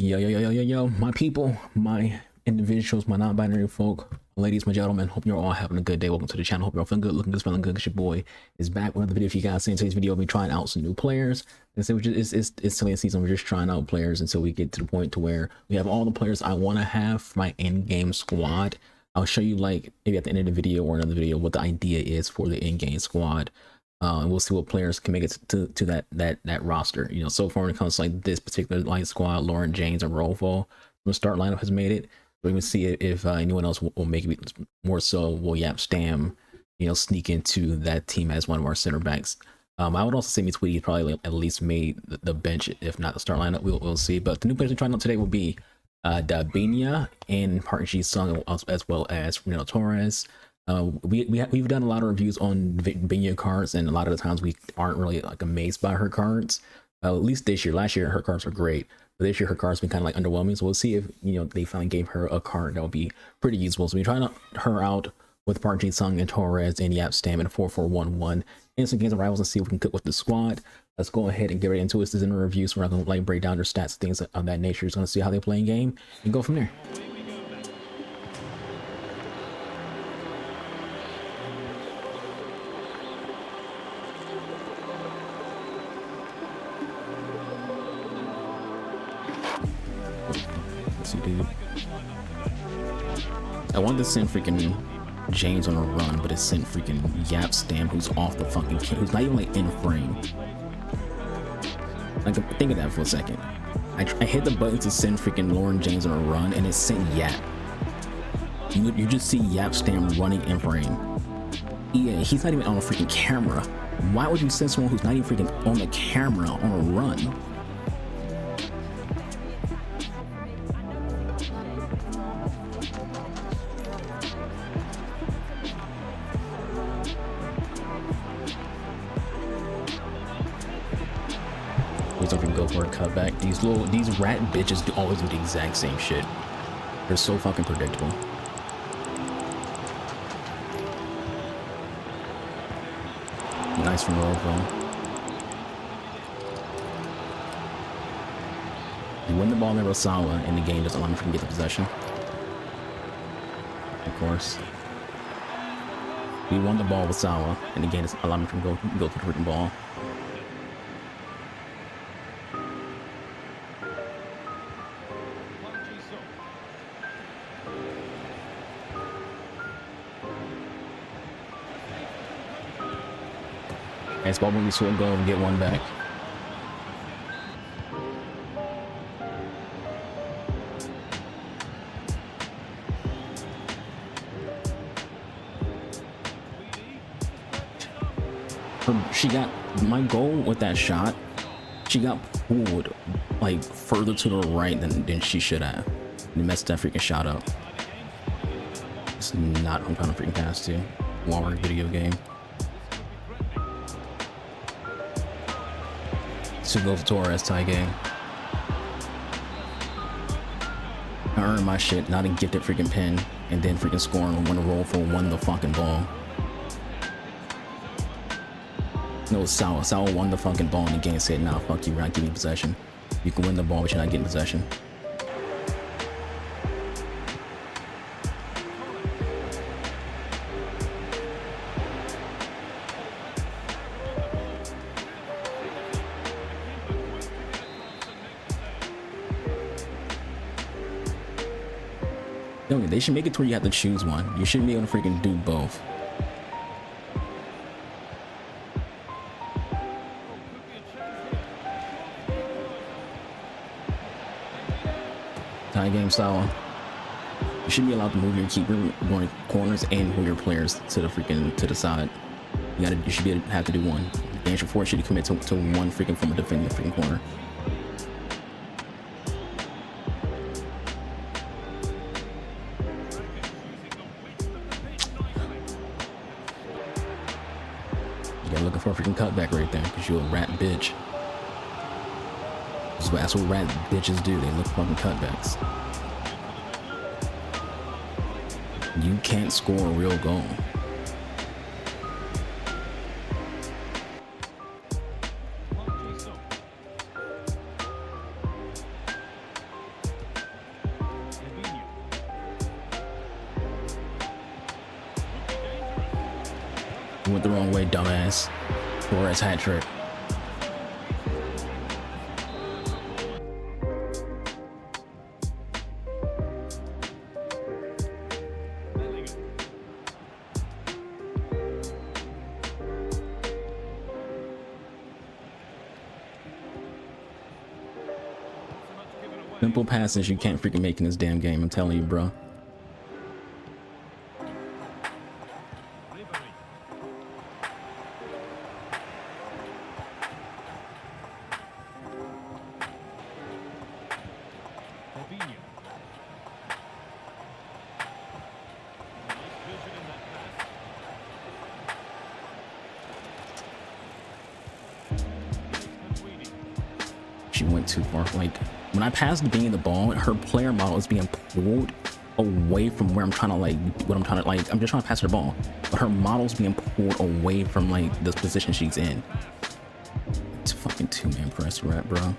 Yo, my people, my individuals, my non-binary folk, ladies, my gentlemen, hope you're all having a good day. Welcome to the channel. Hope you're all feeling good, looking good, smelling good, because your boy is back with another video for you guys. In today's video, we'll be trying out some new players. And so it's silly season. We're just trying out players until we get to the point to where we have all the players I want to have for my in-game squad. I'll show you, like, maybe at the end of the video or another video, what the idea is for the in-game squad. And we'll see what players can make it to that roster. You know, so far when it comes to like this particular light squad, Lauren, James, and Rolfo from the start lineup has made it. We can see if anyone else will make it. More so, will Yap Stam, you know, sneak into that team as one of our center backs. I would also say me Tweety probably at least made the bench, if not the start lineup. We'll see. But the new players we're trying out today will be Debinha and part Ji Son, as well as Fernando Torres. We've done a lot of reviews on Debinha cards, and a lot of the times we aren't really like amazed by her cards. At least this year. Last year her cards were great, but this year her cards been kind of like underwhelming. So we'll see if, you know, they finally gave her a card that will be pretty useful. So we're trying her out with part Ji Son and Torres and Yap Stam in a 4-4-1-1 instant games of rivals, and see if we can cook with the squad. Let's go ahead and get right into it. This is in a review, so we're not gonna like break down their stats, things of that nature. Just gonna see how they play in game and go from there. Dude, I wanted to send freaking James on a run, but it sent freaking Yap Stam, who's off the fucking kit, who's not even like in frame. Like, think of that for a second. I hit the button to send freaking Lauren James on a run, and it sent Yap. You just see Yap Stam running in frame. Yeah, he's not even on a freaking camera. Why would you send someone who's not even freaking on the camera on a run? Can go for a cutback. These rat bitches always do the exact same shit. They're so fucking predictable. Nice from Rolfo. You win the ball in Rosawa, and the game doesn't allow me to get the possession. Of course. We won the ball with Sawa, and the game doesn't allow me to go to the written ball. Nice ball when we swing, go and get one back. She got my goal with that shot. She got pulled like further to the right than she should have. And messed that freaking shot up. It's not who I'm trying to freaking pass to. Walmart video game. To go for Torres tie game. I earned my shit, not a gifted freaking pin, and then freaking scoring on one roll for one the fucking ball. No, Sawa won the fucking ball, and the game said, nah, fuck you, we're not giving you possession. You can win the ball, but you're not getting possession. No, they should make it to where you have to choose one. You shouldn't be able to freaking do both. Tie game style. You shouldn't be allowed to move your keeper, going corners, and move your players to the side. You should have to do one. The game should force you to commit to one freaking form of defending the freaking corner. You're looking for a freaking cutback right there, because you're a rat bitch. That's what rat bitches do. They look for fucking cutbacks. You can't score a real goal. You went the wrong way, dumbass. Torres hat trick. Simple passes you can't freaking make in this damn game, I'm telling you, bro. She went too far. Like, when I passed Debinha the ball, her player model is being pulled away from where I'm trying to, like, what I'm trying to, like, I'm just trying to pass her the ball, but her model's being pulled away from, like, the position she's in. It's fucking two-man press rep, bro.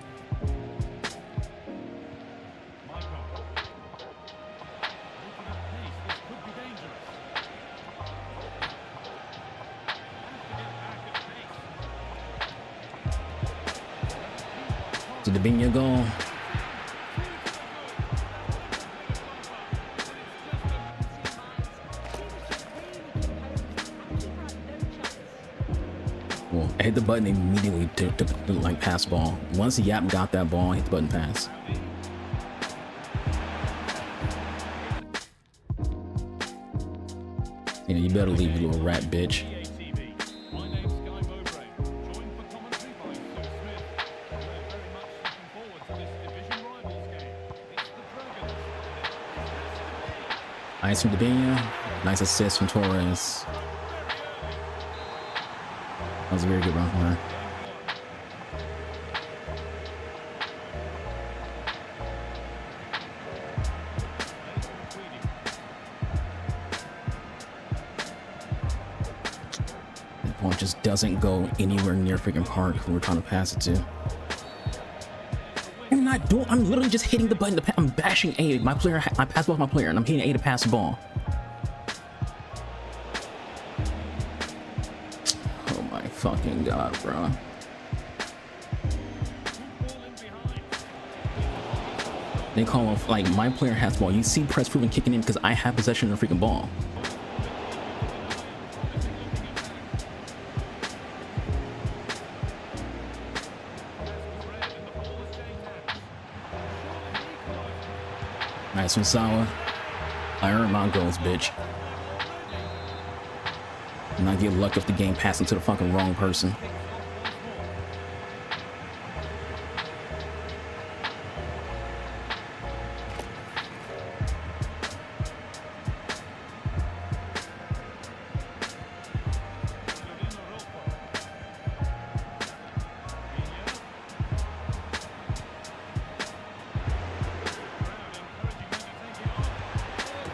To Debinha go. Well, I hit the button immediately to like pass ball. Once Yap got that ball, I hit the button pass. Yeah, you better leave, you little rat bitch. Nice from Debinha. Nice assist from Torres. That was a very good run from her. That ball just doesn't go anywhere near freaking park who we're trying to pass it to. I'm not doing. I'm literally just hitting the button. I'm bashing A. My player. I pass off my player, and I'm hitting A to pass the ball. Oh my fucking god, bro! They call off like my player has the ball. You see press proven kicking in because I have possession of the freaking ball. Nice from Sawa. I earned my goals, bitch. And I get lucky if the game passing to the fucking wrong person.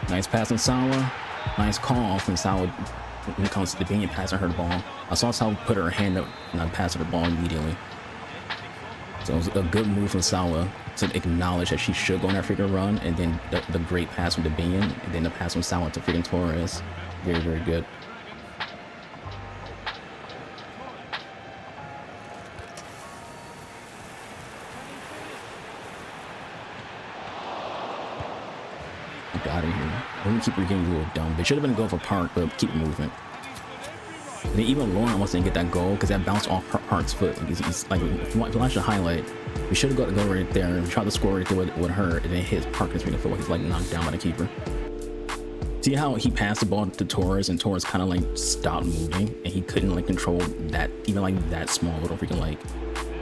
Nice pass from Sawa. Nice call from Sawa when it comes to Debinha passing her the ball. I saw Sawa put her hand up and I passed her the ball immediately. So it was a good move from Sawa to acknowledge that she should go on that freaking run, and then the great pass from Debinha, and then the pass from Sawa to freaking Torres. Very, very good. Out of here. Let me keep getting a little dumb. They should have been going for Park, but keep moving. And then even Lauren wants to get that goal because that bounced off Park's foot. Like, he's like, if you watch the highlight, we should have got to go right there and try to score right there with her, and then hit Park's freaking foot. He's like knocked down by the keeper. See how he passed the ball to Torres, and Torres kind of like stopped moving, and he couldn't like control that, even like that small little freaking like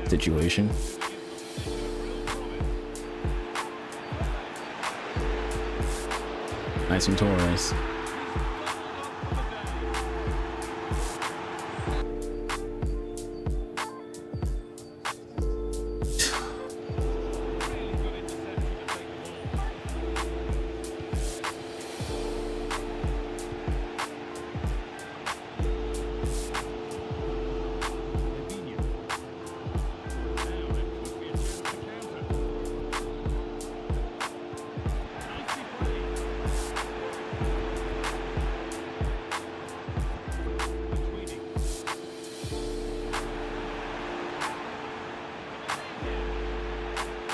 situation. Nice from Torres.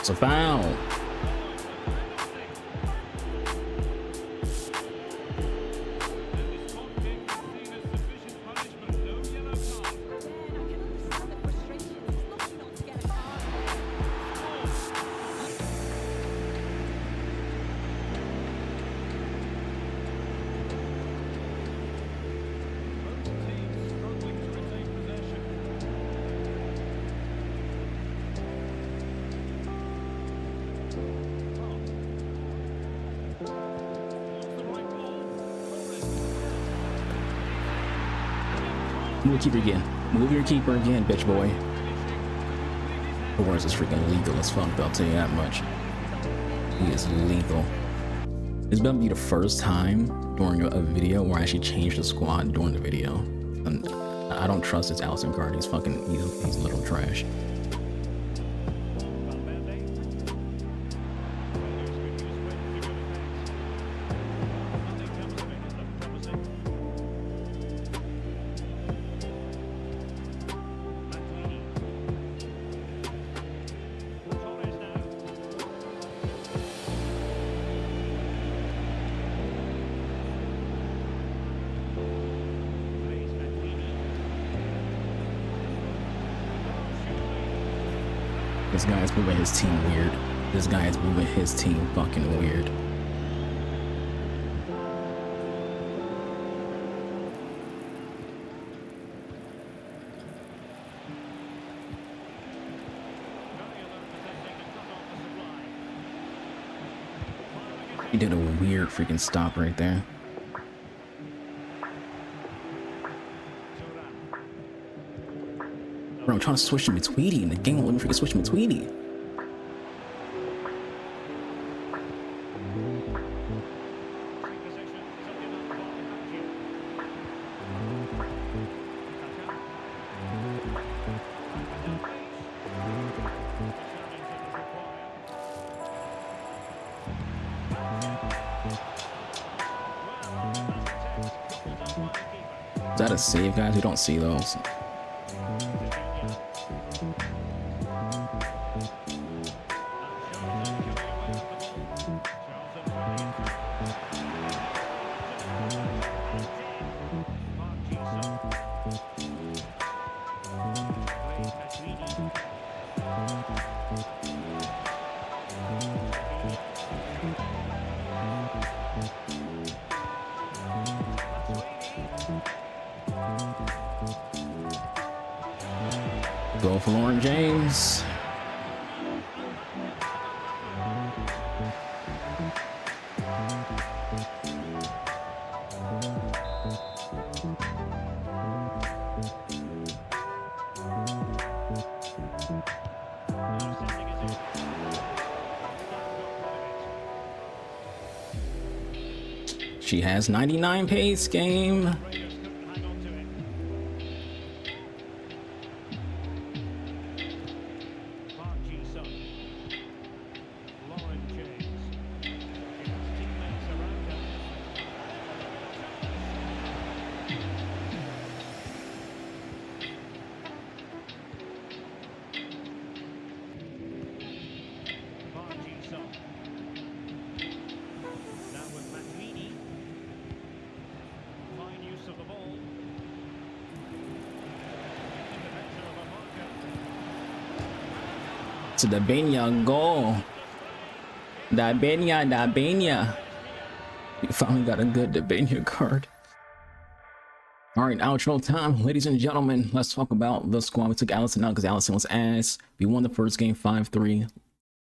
It's a foul. Move keeper again. Move your keeper again, bitch boy. The worst is freaking lethal as fuck, I'll tell you that much. He is lethal. This better be the first time during a video where I actually change the squad during the video. And I don't trust this Allison card. He's little trash. This guy is moving his team weird. This guy is moving his team fucking weird. He did a weird freaking stop right there. Bro, I'm trying to switch him to Tweety, and the game won't let me freaking switch him to Tweety. Is that a save, guys? We don't see those. Go for Lauren James. She has 99 pace game. To the Debinha goal. Debinha. We finally got a good Debinha card. All right, outro time, ladies and gentlemen. Let's talk about the squad. We took Allison out because Allison was ass. We won the first game 5-3.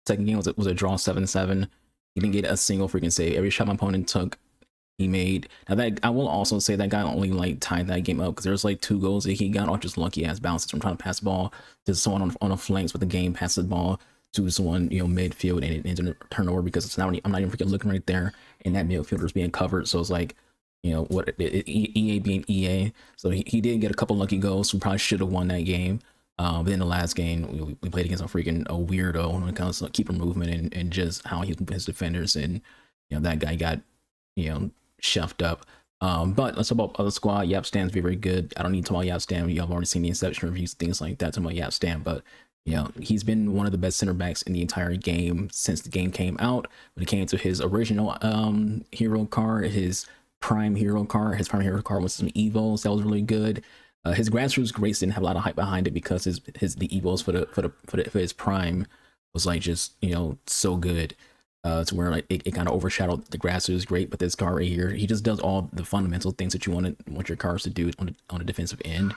Second game was a draw 7-7. He didn't get a single freaking save. Every shot my opponent took, he made. Now that I will also say that guy only like tied that game up because there's like 2 goals that he got off just lucky ass bounces from trying to pass the ball to someone on the flanks with the game, pass the ball to someone, you know, midfield, and it ended up turnover because it's not. I'm not even freaking looking right there, and that midfielder is being covered. So it's like, you know, what EA being EA. So he did get a couple lucky goals. We probably should have won that game. But in the last game, we played against a weirdo when it comes to keeper movement and just how he his defenders, and you know that guy got, you know, shoved up. But let's talk about other squad. Yap Stan's very good. I don't need to talk about Yap Stan. Y'all have already seen the Inception reviews, things like that. Talking about Yap Stan, but You know, he's been one of the best center backs in the entire game since the game came out. When it came to his original hero card, his prime hero card was some evos that was really good. His grassroots grace didn't have a lot of hype behind it because the evos for his prime was like just, you know, so good. To where like it kind of overshadowed the grassroots great. But this card right here, he just does all the fundamental things that you want your cards to do on the defensive end.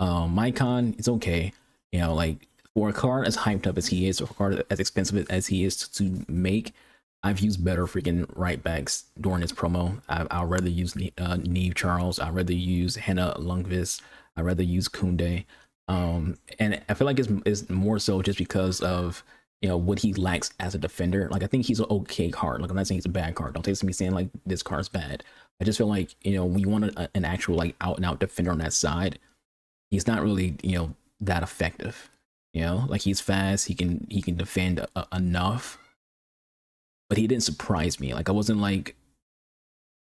Mycon, it's okay, you know, like for a card as hyped up as he is, or a card as expensive as he is to make, I've used better freaking right backs during this promo. I'd rather use Neve Charles. I'd rather use Hannah Lundqvist. I'd rather use Kunde. And I feel like it's more so just because of, you know, what he lacks as a defender. Like, I think he's an okay card. Like, I'm not saying he's a bad card. Don't take me saying like this card's bad. I just feel like, you know, when you want an actual like out and out defender on that side, he's not really, you know, that effective. You know, like he's fast, he can defend enough, but he didn't surprise me. Like, I wasn't like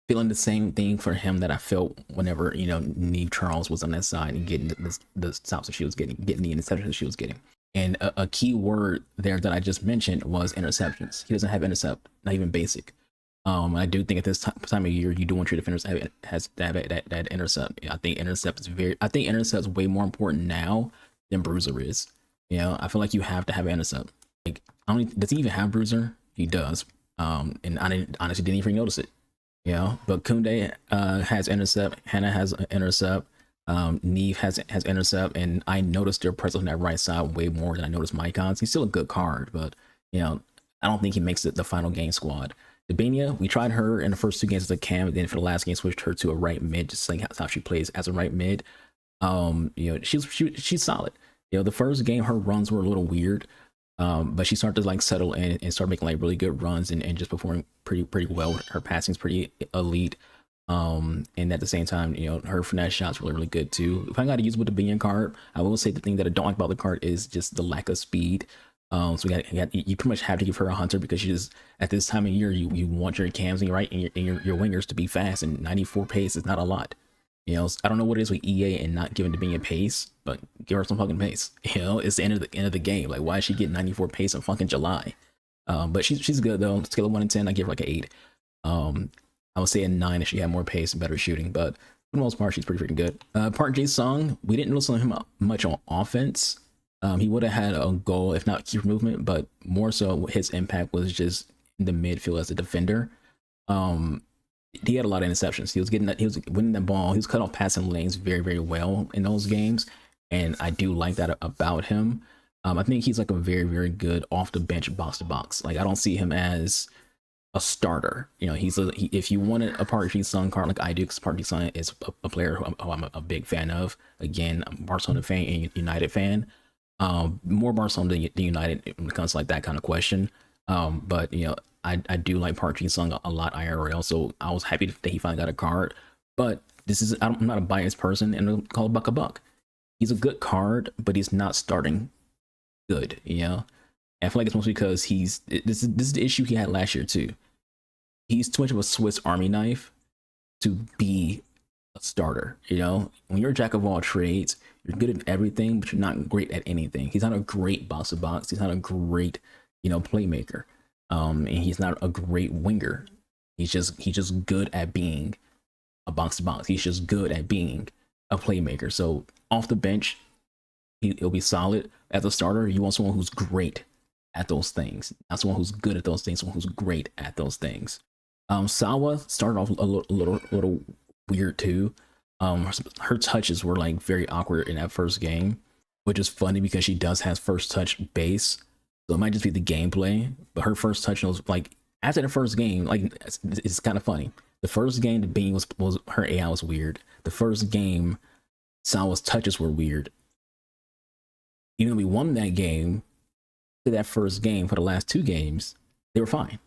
feeling the same thing for him that I felt whenever, you know, Neve Charles was on that side and getting the stops that she was getting the interceptions that she was getting. And a key word there that I just mentioned was interceptions. He doesn't have intercept, not even basic. I do think at this time of year, you do want your defenders to have that intercept. I think intercept's way more important now than Bruiser is. You know, I feel like you have to have an intercept. Like, does he even have Bruiser? He does. And I honestly didn't even notice it. You know, but Kunde has intercept, Hannah has intercept, Neve has intercept, and I noticed their presence on that right side way more than I noticed Mycon's. He's still a good card, but you know, I don't think he makes it the final game squad. Debinha, we tried her in the first 2 games as a cam, and then for the last game switched her to a right mid, just like how she plays as a right mid. You know, she's solid. You know, the first game her runs were a little weird, but she started to like settle in and start making like really good runs and just performing pretty well. Her passing's pretty elite. And at the same time, you know, her finesse shots really good too. If I got to use with the Debinha card, I will say the thing that I don't like about the card is just the lack of speed. So you pretty much have to give her a hunter, because she just, at this time of year, you want your cams and your wingers to be fast, and 94 pace is not a lot. You know, I don't know what it is with EA and not giving Debinha pace, but give her some fucking pace. You know, it's the end of the game. Like, why is she getting 94 pace in fucking July? But she's good though. Scale of 1 to 10, I give her like an 8. I would say a 9 if she had more pace and better shooting, but for the most part, she's pretty freaking good. Ji Son, we didn't notice him much on offense. He would have had a goal, if not keeper movement, but more so his impact was just in the midfield as a defender. He had a lot of interceptions. He was winning that ball. He was cut off passing lanes very well in those games, and I do like that about him. I think he's like a very good off the bench box to box. Like, I don't see him as a starter. You know, if you wanted a Ji Son card like I do, because Ji Son is a player who I'm a big fan of. Again, I'm a Barcelona fan and United fan. More Barcelona than United when it comes to like that kind of question. But you know, I do like Ji Son a lot IRL, so I was happy that he finally got a card. But I'm not a biased person, and I'll call Buck a buck. He's a good card, but he's not starting good. You know, and I feel like it's mostly because this is the issue he had last year too. He's too much of a Swiss Army knife to be a starter. You know, when you're a jack of all trades, you're good at everything, but you're not great at anything. He's not a great box to box. He's not a great, you know, playmaker. And he's not a great winger. He's just good at being a box to box. He's just good at being a playmaker. So off the bench, he'll be solid. As a starter, you want someone who's great at those things, not someone who's good at those things, someone who's great at those things. Sawa started off a little weird too. Her touches were like very awkward in that first game, which is funny because she does have first touch base, so it might just be the gameplay. But her first touch was like, after the first game, like it's kind of funny. The first game, the beam was her AI was weird. The first game, Sawa's touches were weird. Even though we won that game, to that first game, for the last 2 games, they were fine.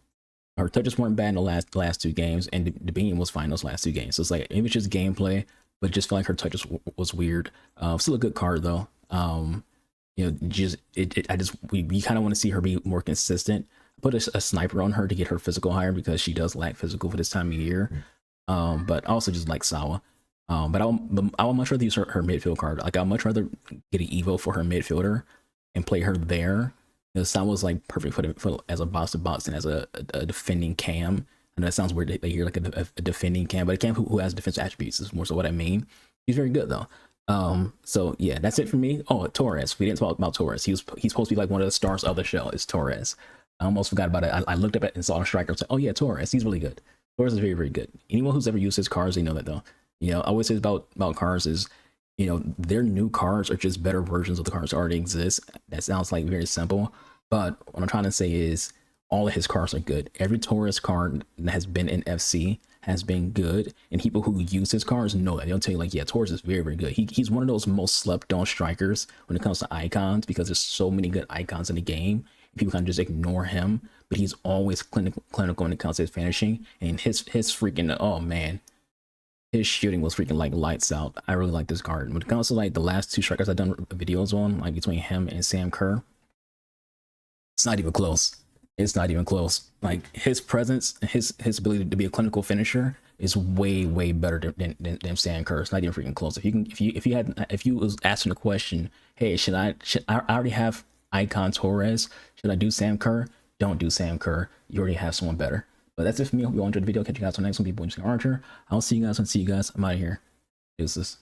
Her touches weren't bad in the last 2 games, and the beam was fine those last 2 games. So it's like, maybe it's just gameplay, but just feel like her touches was weird. Still a good card though. You know, we kind of want to see her be more consistent. Put a sniper on her to get her physical higher, because she does lack physical for this time of year. But I also just like Sawa. But I would much rather use her midfield card. Like, I'd much rather get an Evo for her midfielder and play her there. The sound was like perfect for as a box to box and as a defending cam. I know that sounds weird. They hear like a defending cam, but a cam who has defensive attributes is more so what I mean. He's very good though. So yeah, that's it for me. Oh, Torres. We didn't talk about Torres. He's supposed to be like one of the stars of the show. Is Torres. I almost forgot about it. I looked up at and saw a striker. I was like, oh yeah, Torres. He's really good. Torres is very, very good. Anyone who's ever used his cards, they know that though. You know, I always say about cards is, you know, their new cards are just better versions of the cards that already exist. That sounds like very simple, but what I'm trying to say is all of his cards are good. Every Torres card that has been in FC has been good, and people who use his cards know that. They'll tell you like, yeah, Torres is very, very good. He's one of those most slept on strikers when it comes to icons, because there's so many good icons in the game. People kind of just ignore him, but he's always clinical when it comes to his finishing, and his freaking, oh man, his shooting was freaking like lights out. I really like this card. When it comes to like the last two strikers I've done videos on, like between him and Sam Kerr, it's not even close. It's not even close. Like his presence, his ability to be a clinical finisher is way better than Sam Kerr. It's not even freaking close. If you was asking the question, hey, should I already have Icon Torres? Should I do Sam Kerr? Don't do Sam Kerr. You already have someone better. But that's it for me. I hope you all enjoyed the video. Catch you guys on the next one. People, Archer. I'll see you guys. I'm out of here. Deuces.